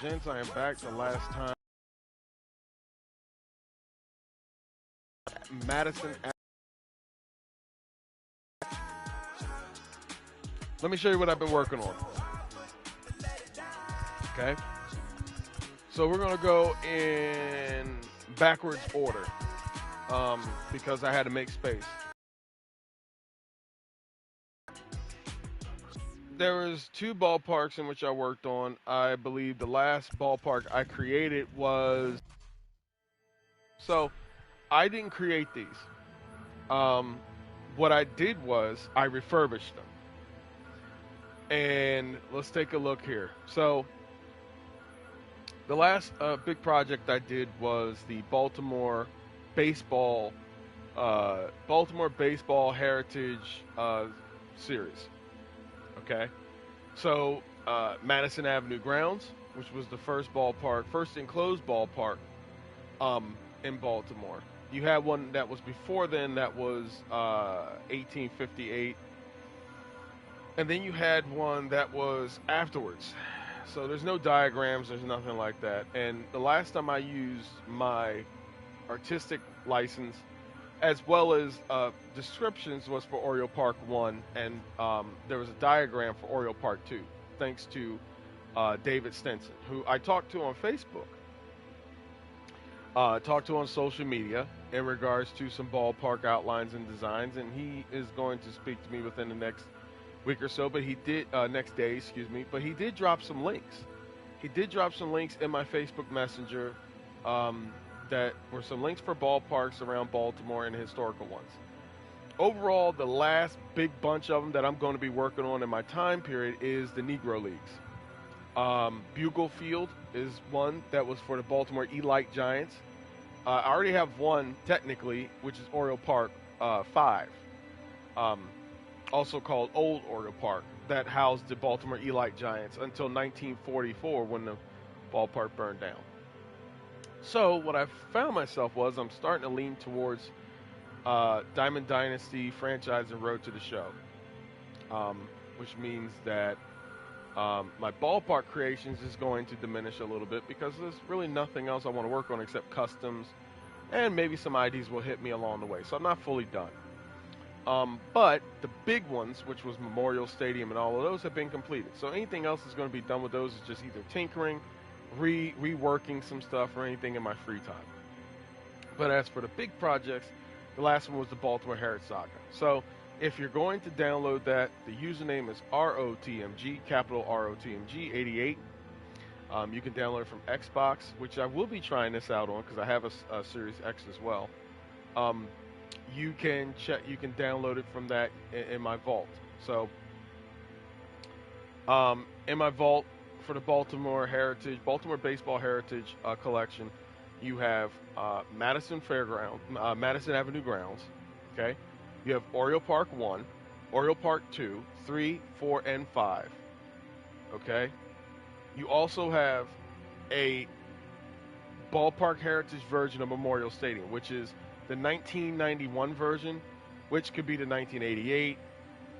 and gents, I am back. The last time, Madison. Let me show you what I've been working on. Okay. So we're gonna go in backwards order because I had to make space. There was two ballparks in which I worked on. I believe the last ballpark I created was. So I didn't create these. Um, what I did was I refurbished them. And let's take a look here. So the last big project I did was the Baltimore baseball heritage series. Okay, so Madison Avenue grounds, which was the first enclosed ballpark in Baltimore. You had one that was before then, that was 1858, and then you had one that was afterwards. So there's no diagrams, there's nothing like that. And the last time I used my artistic license as well as descriptions was for Oriole Park 1, and there was a diagram for Oriole Park 2, thanks to David Stinson, who I talked to on Facebook, talked to on social media in regards to some ballpark outlines and designs, and he is going to speak to me within the next week or so, but he did next day, excuse me. But he did drop some links. He did drop some links in my Facebook Messenger that were some links for ballparks around Baltimore and historical ones. Overall, the last big bunch of them that I'm going to be working on in my time period is the Negro Leagues. Bugle Field is one that was for the Baltimore Elite Giants. I already have one technically, which is Oriole Park 5. Also called Old Oriole Park, that housed the Baltimore Elite Giants until 1944 when the ballpark burned down. So what I found myself was I'm starting to lean towards Diamond Dynasty franchise and Road to the Show, which means that my ballpark creations is going to diminish a little bit because there's really nothing else I want to work on except customs, and maybe some IDs will hit me along the way. So I'm not fully done. But the big ones, which was Memorial Stadium and all of those, have been completed. So anything else that's going to be done with those is just either tinkering, reworking some stuff, or anything in my free time. But as for the big projects, the last one was the Baltimore Heritage Saga. So if you're going to download that, the username is ROTMG, capital ROTMG 88. You can download it from Xbox, which I will be trying this out on because I have a Series X as well. You can download it from that in my vault. So, in my vault for the Baltimore Baseball Heritage collection, you have Madison Avenue grounds. Okay, you have Oriole Park 1, Oriole Park 2, 3, 4, and 5. Okay, you also have a Ballpark Heritage version of Memorial Stadium, which is the 1991 version, which could be the 1988,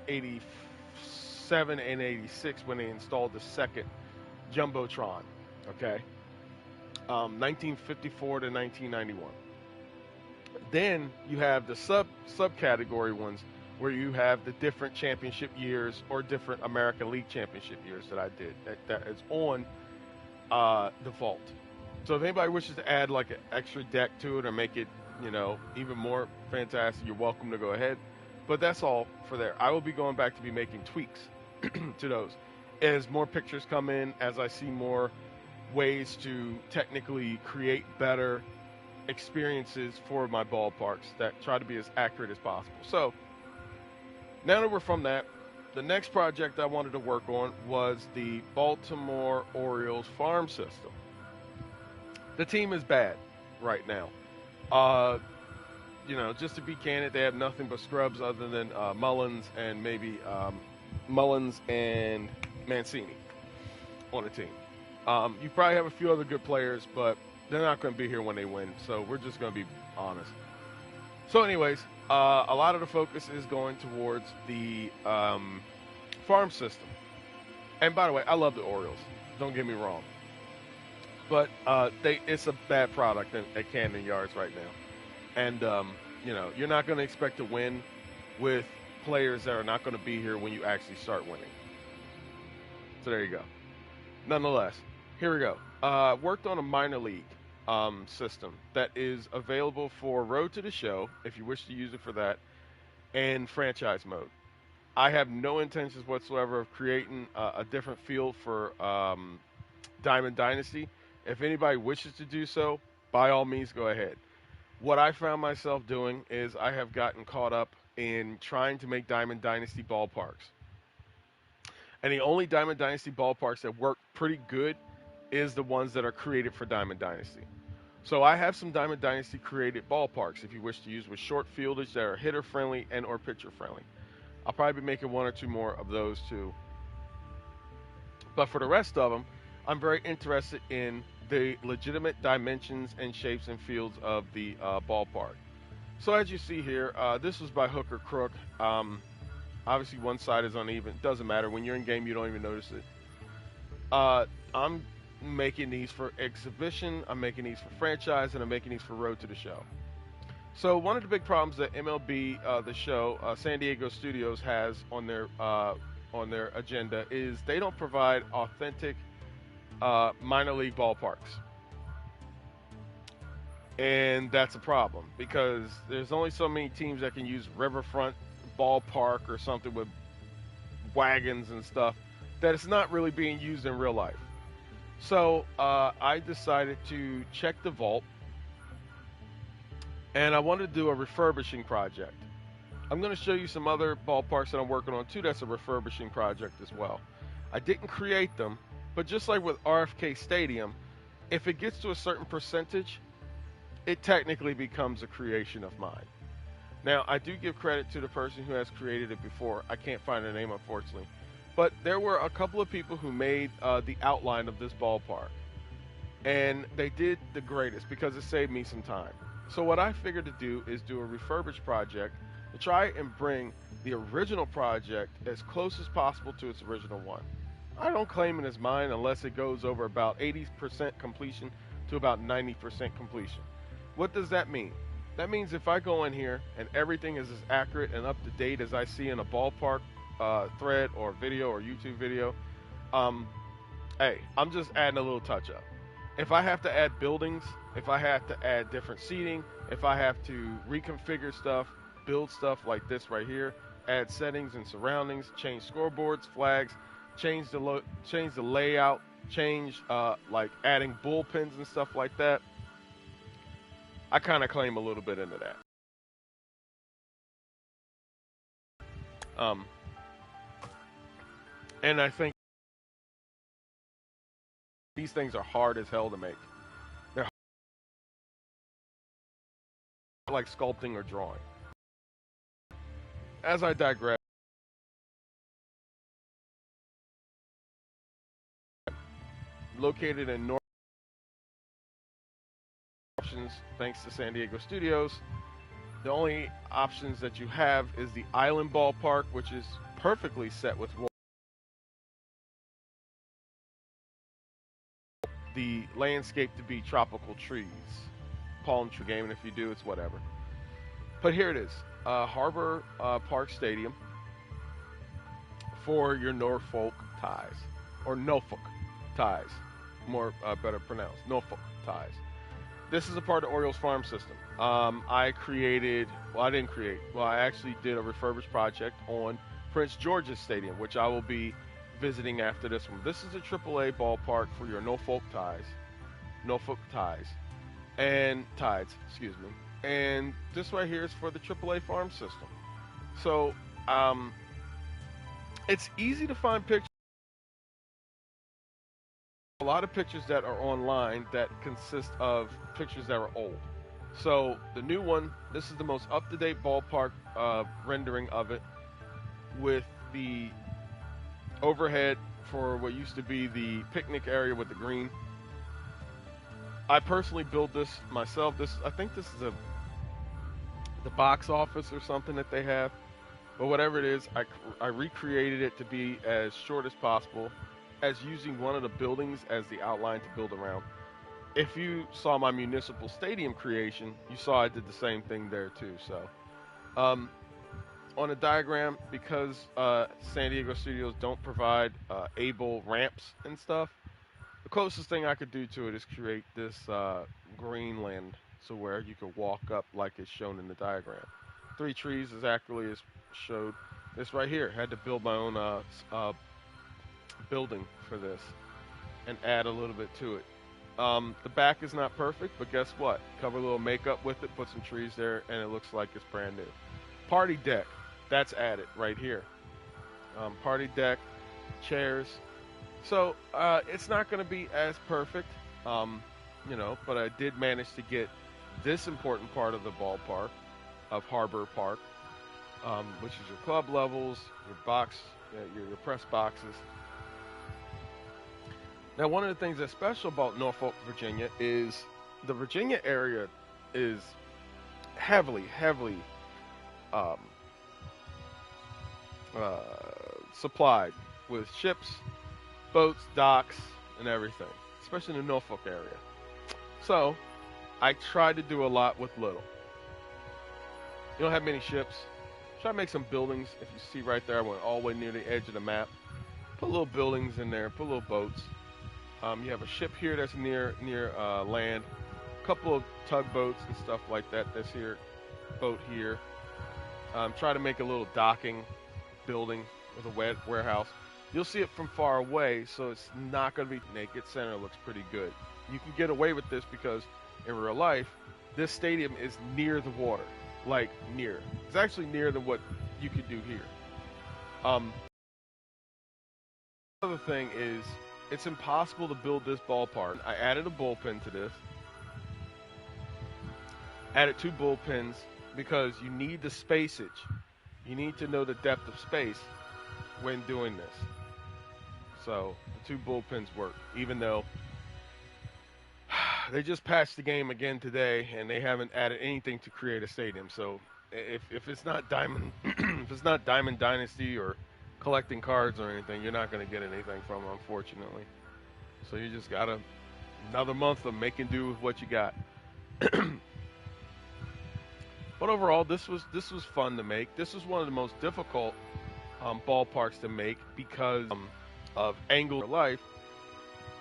87, and 86 when they installed the second Jumbotron, okay? 1954 to 1991. Then you have the subcategory ones where you have the different championship years or different American League championship years that I did. That is on the vault. So if anybody wishes to add like an extra deck to it or make it, even more fantastic, you're welcome to go ahead. But that's all for there. I will be going back to be making tweaks to those. As more pictures come in, as I see more ways to technically create better experiences for my ballparks that try to be as accurate as possible. So, now that we're from that, the next project I wanted to work on was the Baltimore Orioles farm system. The team is bad right now. Just to be candid, they have nothing but scrubs other than Mullins and maybe Mullins and Mancini on the team. You probably have a few other good players, but they're not going to be here when they win, so we're just going to be honest. So anyways, a lot of the focus is going towards the farm system. And by the way, I love the Orioles. Don't get me wrong. But it's a bad product at Camden Yards right now. And, you're not going to expect to win with players that are not going to be here when you actually start winning. So there you go. Nonetheless, here we go. Worked on a minor league system that is available for Road to the Show, if you wish to use it for that, and franchise mode. I have no intentions whatsoever of creating a different field for Diamond Dynasty. If anybody wishes to do so, by all means, go ahead. What I found myself doing is I have gotten caught up in trying to make Diamond Dynasty ballparks. And the only Diamond Dynasty ballparks that work pretty good is the ones that are created for Diamond Dynasty. So I have some Diamond Dynasty created ballparks if you wish to use with short fieldage that are hitter friendly and or pitcher friendly. I'll probably be making one or two more of those too. But for the rest of them, I'm very interested in the legitimate dimensions and shapes and fields of the ballpark. So as you see here, this was by hook or crook. Obviously one side is uneven. Doesn't matter. When you're in game, you don't even notice it. I'm making these for exhibition, I'm making these for franchise, and I'm making these for Road to the Show. So one of the big problems that MLB, the show, San Diego Studios has on their agenda is they don't provide authentic minor league ballparks. And that's a problem because there's only so many teams that can use Riverfront Ballpark or something with wagons and stuff that it's not really being used in real life. So I decided to check the vault, and I wanted to do a refurbishing project. I'm going to show you some other ballparks that I'm working on too. That's a refurbishing project as well. I didn't create them, but just like with RFK Stadium, if it gets to a certain percentage, it technically becomes a creation of mine. Now, I do give credit to the person who has created it before. I can't find their name, unfortunately. But there were a couple of people who made the outline of this ballpark. And they did the greatest because it saved me some time. So what I figured to do is do a refurbished project to try and bring the original project as close as possible to its original one. I don't claim it as mine unless it goes over about 80% completion to about 90% completion. What does that mean? That means if I go in here and everything is as accurate and up to date as I see in a ballpark thread or video or YouTube video, hey, I'm just adding a little touch up. If I have to add buildings, if I have to add different seating, if I have to reconfigure stuff, build stuff like this right here, add settings and surroundings, change scoreboards, flags, change the layout, change like adding bullpens and stuff like that, I kind of claim a little bit into that. And I think these things are hard as hell to make. They're like sculpting or drawing. As I digress, located in North options thanks to San Diego Studios. The only options that you have is the Island Ballpark, which is perfectly set with the landscape to be tropical trees, palm tree game, and if you do, it's whatever. But here it is, Harbor Park Stadium for your Norfolk ties, or Norfolk ties, more better pronounced, Norfolk ties. This is a part of Orioles farm system. I actually did a refurbished project on Prince George's Stadium, which I will be visiting after this one. This is a AAA ballpark for your Norfolk ties, and tides, excuse me. And this right here is for the AAA farm system. So it's easy to find pictures. A lot of pictures that are online that consist of pictures that are old. So the new one, this is the most up-to-date ballpark rendering of it, with the overhead for what used to be the picnic area with the green. I personally built this myself. I think this is the box office or something that they have, but whatever it is, I recreated it to be as short as possible, as using one of the buildings as the outline to build around. if you saw my municipal stadium creation, you saw I did the same thing there too. So, on a diagram, because San Diego studios don't provide able ramps and stuff, the closest thing I could do to it is create this greenland, so where you could walk up like it's shown in the diagram. 3 trees exactly as showed. This right here, had to build my own building for this and add a little bit to it. The back is not perfect, but guess what? Cover a little makeup with it, put some trees there, and it looks like it's brand new. Party deck, that's added right here. Party deck, chairs. So it's not going to be as perfect, but I did manage to get this important part of the ballpark, of Harbor Park, which is your club levels, your box, your press boxes. Now, one of the things that's special about Norfolk, Virginia, is the Virginia area is heavily supplied with ships, boats, docks, and everything, especially in the Norfolk area. So, I tried to do a lot with little. You don't have many ships. Try to make some buildings. If you see right there, I went all the way near the edge of the map. Put little buildings in there, put little boats. You have a ship here that's near land. A couple of tugboats and stuff like that. That's here. Boat here. Try to make a little docking building with a warehouse. You'll see it from far away, so it's not going to be naked. Center looks pretty good. You can get away with this because in real life, this stadium is near the water. Like near. It's actually nearer than what you could do here. Another thing is, it's impossible to build this ballpark. I added a bullpen to this. Added 2 bullpens because you need the spacage. You need to know the depth of space when doing this. So the 2 bullpens work, even though they just patched the game again today, and they haven't added anything to create a stadium. So if it's not Diamond, if it's not Diamond Dynasty or collecting cards or anything, you're not going to get anything from them, unfortunately. So you just got another month of making do with what you got. But overall, this was fun to make. This was one of the most difficult ballparks to make because of angle of life,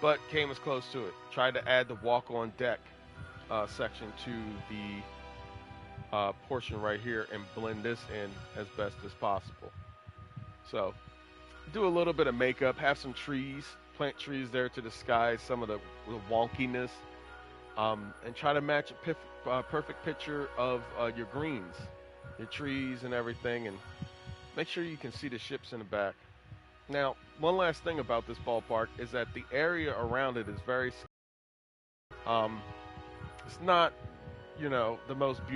but came as close to it. Tried to add the walk-on deck section to the portion right here and blend this in as best as possible. So do a little bit of makeup, have some trees, plant trees there to disguise some of the wonkiness, and try to match a perfect picture of your greens, your trees and everything, and make sure you can see the ships in the back. Now, one last thing about this ballpark is that the area around it is very, it's not, the most beautiful.